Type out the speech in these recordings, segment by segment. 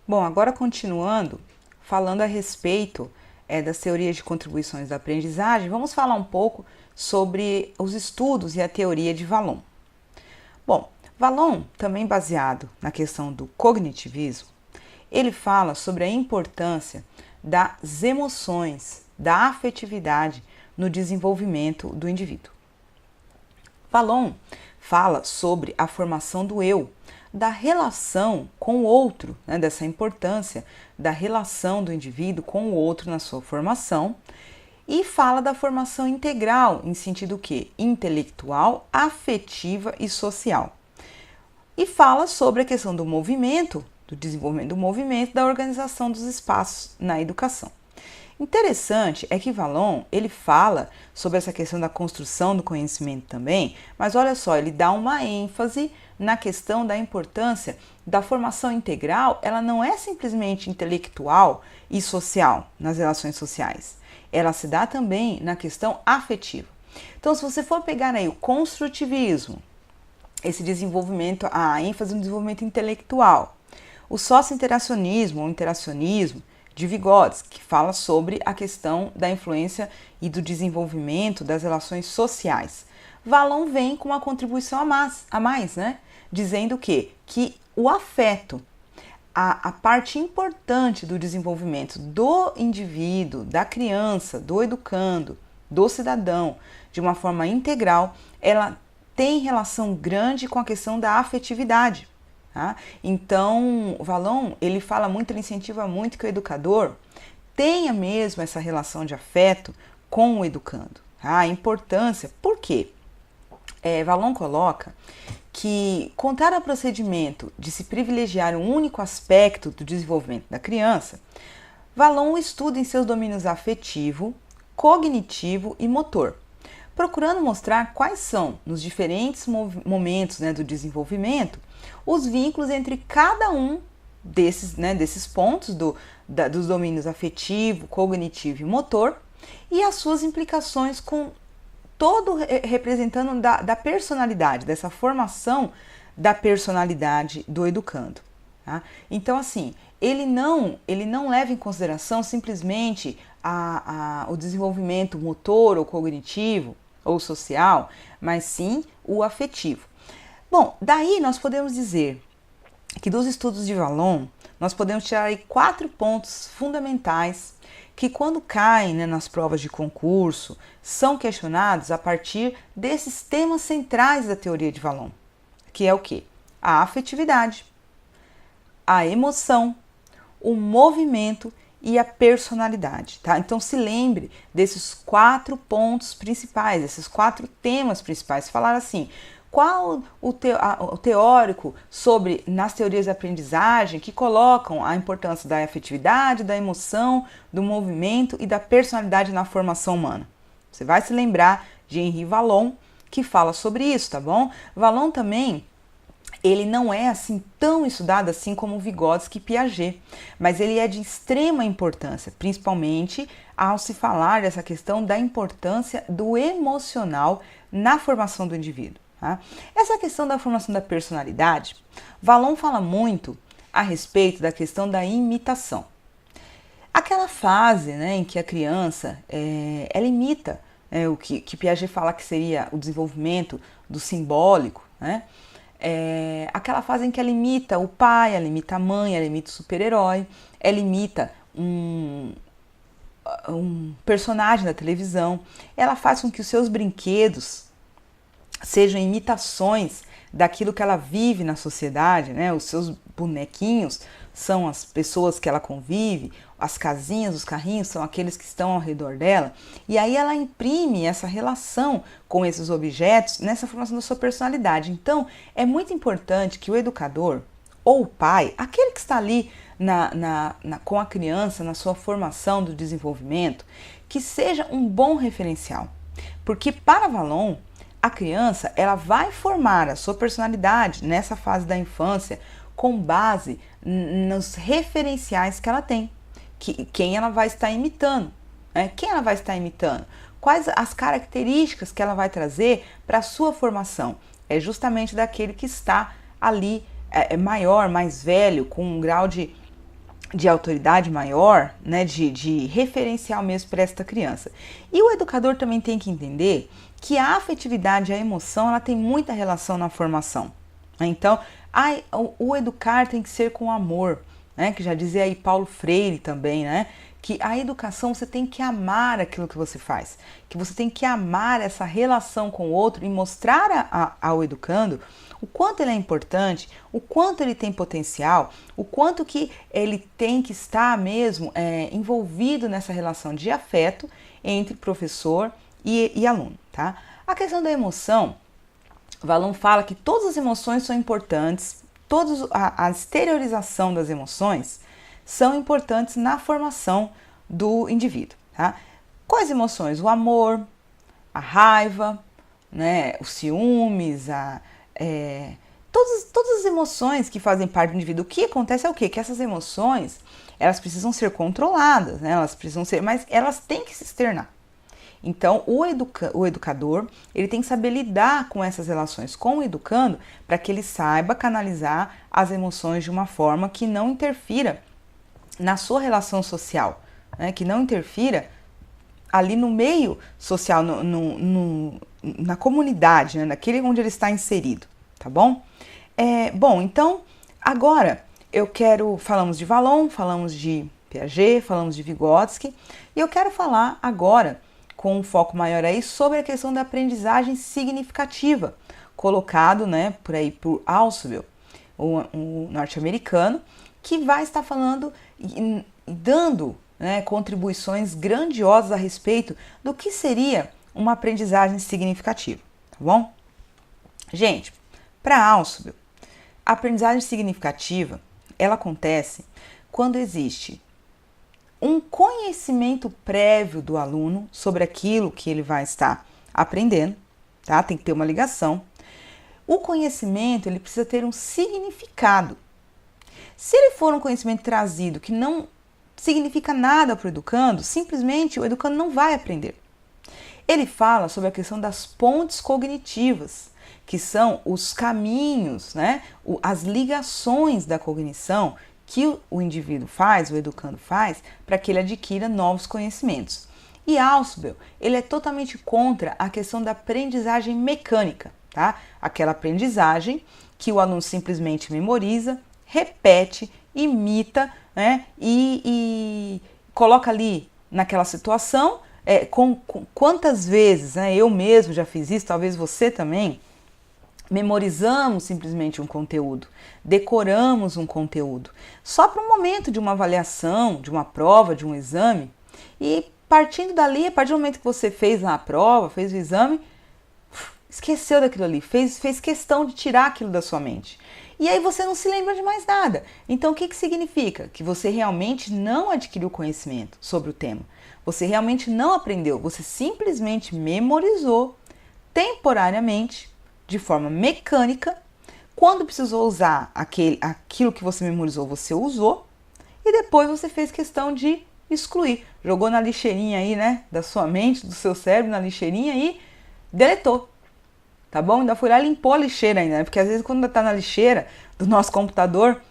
Bom, agora continuando, falando a respeito das teorias de contribuições da aprendizagem, vamos falar um pouco sobre os estudos e a teoria de Vallon. Bom, Vallon, também baseado na questão do cognitivismo, ele fala sobre a importância das emoções, da afetividade no desenvolvimento do indivíduo. Vallon fala sobre a formação do eu, da relação com o outro, dessa importância da relação do indivíduo com o outro na sua formação, e fala da formação integral, em sentido que intelectual, afetiva e social. E fala sobre a questão do movimento, do desenvolvimento do movimento, da organização dos espaços na educação. Interessante é que Vallon, ele fala sobre essa questão da construção do conhecimento também, mas olha só, ele dá uma ênfase na questão da importância da formação integral. Ela não é simplesmente intelectual e social nas relações sociais, ela se dá também na questão afetiva. Então, se você for pegar aí o construtivismo, esse desenvolvimento, a ênfase no desenvolvimento intelectual, o socio-interacionismo ou interacionismo de Vygotsky, que fala sobre a questão da influência e do desenvolvimento das relações sociais. Vallon vem com uma contribuição a mais, né? Dizendo que o afeto, a parte importante do desenvolvimento do indivíduo, da criança, do educando, do cidadão, de uma forma integral, ela tem relação grande com a questão da afetividade. Tá? Então, o Vallon, ele fala muito, ele incentiva muito que o educador tenha mesmo essa relação de afeto com o educando. Tá? A importância, por quê? Vallon coloca que, contrário ao procedimento de se privilegiar um único aspecto do desenvolvimento da criança, Vallon estuda em seus domínios afetivo, cognitivo e motor, procurando mostrar quais são, nos diferentes momentos do desenvolvimento, os vínculos entre cada um desses pontos dos domínios afetivo, cognitivo e motor, e as suas implicações com todo representando da personalidade, dessa formação da personalidade do educando. Tá? Então, assim, ele não leva em consideração simplesmente o desenvolvimento motor ou cognitivo ou social, mas sim o afetivo. Bom, daí nós podemos dizer que dos estudos de Vallon, nós podemos tirar aí 4 pontos fundamentais que, quando caem nas provas de concurso, são questionados a partir desses temas centrais da teoria de Vallon, que é o quê? A afetividade, a emoção, o movimento e a personalidade, tá? Então se lembre desses 4 pontos principais, esses 4 temas principais. Falar assim, qual o teórico sobre, nas teorias da aprendizagem, que colocam a importância da afetividade, da emoção, do movimento e da personalidade na formação humana? Você vai se lembrar de Henri Vallon, que fala sobre isso, tá bom? Vallon também, ele não é assim tão estudado assim como Vygotsky e Piaget, mas ele é de extrema importância, principalmente ao se falar dessa questão da importância do emocional na formação do indivíduo. Tá? Essa questão da formação da personalidade, Vallon fala muito a respeito da questão da imitação. Aquela fase em que a criança ela imita o que Piaget fala que seria o desenvolvimento do simbólico, né? Aquela fase em que ela imita o pai, ela imita a mãe, ela imita o super-herói, ela imita um personagem da televisão, ela faz com que os seus brinquedos sejam imitações daquilo que ela vive na sociedade, né? Os seus bonequinhos são as pessoas que ela convive, as casinhas, os carrinhos são aqueles que estão ao redor dela, e aí ela imprime essa relação com esses objetos nessa formação da sua personalidade. Então, é muito importante que o educador ou o pai, aquele que está ali com a criança na sua formação do desenvolvimento, que seja um bom referencial, porque para Vallon, a criança ela vai formar a sua personalidade nessa fase da infância com base nos referenciais que ela tem, quem ela vai estar imitando, quem ela vai estar imitando, quais as características que ela vai trazer para a sua formação. É justamente daquele que está ali maior, mais velho, com um grau de de autoridade maior, né, de referencial mesmo para esta criança. E o educador também tem que entender que a afetividade, a emoção, ela tem muita relação na formação. Então, o educar tem que ser com amor, né, que já dizia aí Paulo Freire também, né, que a educação você tem que amar aquilo que você faz, que você tem que amar essa relação com o outro e mostrar ao educando o quanto ele é importante, o quanto ele tem potencial, o quanto que ele tem que estar mesmo envolvido nessa relação de afeto entre professor e aluno, tá? A questão da emoção, o Valon fala que todas as emoções são importantes, a exteriorização das emoções são importantes na formação do indivíduo, tá? Quais emoções? O amor, a raiva, né, os ciúmes, todas as emoções que fazem parte do indivíduo. O que acontece é o quê? Que essas emoções, elas precisam ser controladas, né? Elas precisam ser, mas elas têm que se externar. Então, o educador, ele tem que saber lidar com essas relações com o educando para que ele saiba canalizar as emoções de uma forma que não interfira na sua relação social, né? Que não interfira ali no meio social, na comunidade, né? Naquele onde ele está inserido, tá bom? Bom, então, agora falamos de Valon, falamos de Piaget, falamos de Vygotsky, e eu quero falar agora, com um foco maior aí, sobre a questão da aprendizagem significativa, colocado, né, por aí por Ausubel, o norte-americano, que vai estar falando e dando, né, contribuições grandiosas a respeito do que seria uma aprendizagem significativa, tá bom? Gente, para Ausubel, a aprendizagem significativa, ela acontece quando existe um conhecimento prévio do aluno sobre aquilo que ele vai estar aprendendo, tá? Tem que ter uma ligação. O conhecimento, ele precisa ter um significado. Se ele for um conhecimento trazido que não significa nada para o educando, simplesmente o educando não vai aprender. Ele fala sobre a questão das pontes cognitivas, que são os caminhos, né? As ligações da cognição que o indivíduo faz, o educando faz, para que ele adquira novos conhecimentos. E Ausubel, ele é totalmente contra a questão da aprendizagem mecânica, tá? Aquela aprendizagem que o aluno simplesmente memoriza, repete, imita, né? E coloca ali naquela situação, quantas vezes, né? Eu mesmo já fiz isso, talvez você também, memorizamos simplesmente um conteúdo, decoramos um conteúdo, só para um momento de uma avaliação, de uma prova, de um exame, e partindo dali, a partir do momento que você fez lá a prova, fez o exame, esqueceu daquilo ali, fez questão de tirar aquilo da sua mente. E aí você não se lembra de mais nada. Então o que significa? Que você realmente não adquiriu conhecimento sobre o tema. Você realmente não aprendeu, você simplesmente memorizou temporariamente, de forma mecânica. Quando precisou usar aquilo que você memorizou, você usou, e depois você fez questão de excluir. Jogou na lixeirinha aí, né, da sua mente, do seu cérebro, na lixeirinha e deletou. Tá bom? Ainda foi lá e limpou a lixeira ainda, né? Porque às vezes quando tá na lixeira do nosso computador,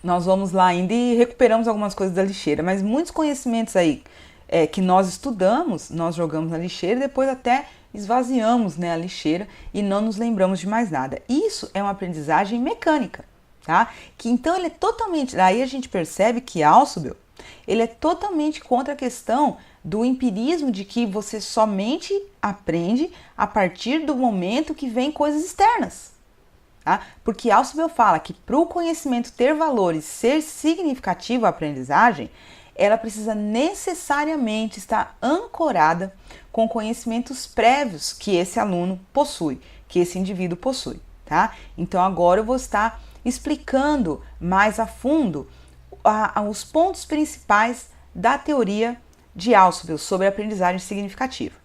nós vamos lá ainda e recuperamos algumas coisas da lixeira. Mas muitos conhecimentos aí que nós estudamos, nós jogamos na lixeira e depois até esvaziamos, né, a lixeira e não nos lembramos de mais nada. Isso é uma aprendizagem mecânica, tá? Que então ele é totalmente, aí a gente percebe que Ausubel, ele é totalmente contra a questão do empirismo de que você somente aprende a partir do momento que vem coisas externas, tá? Porque Ausubel fala que para o conhecimento ter valor e ser significativo a aprendizagem, ela precisa necessariamente estar ancorada com conhecimentos prévios que esse aluno possui, que esse indivíduo possui, tá? Então agora eu vou estar explicando mais a fundo os pontos principais da teoria de Ausubel sobre a aprendizagem significativa.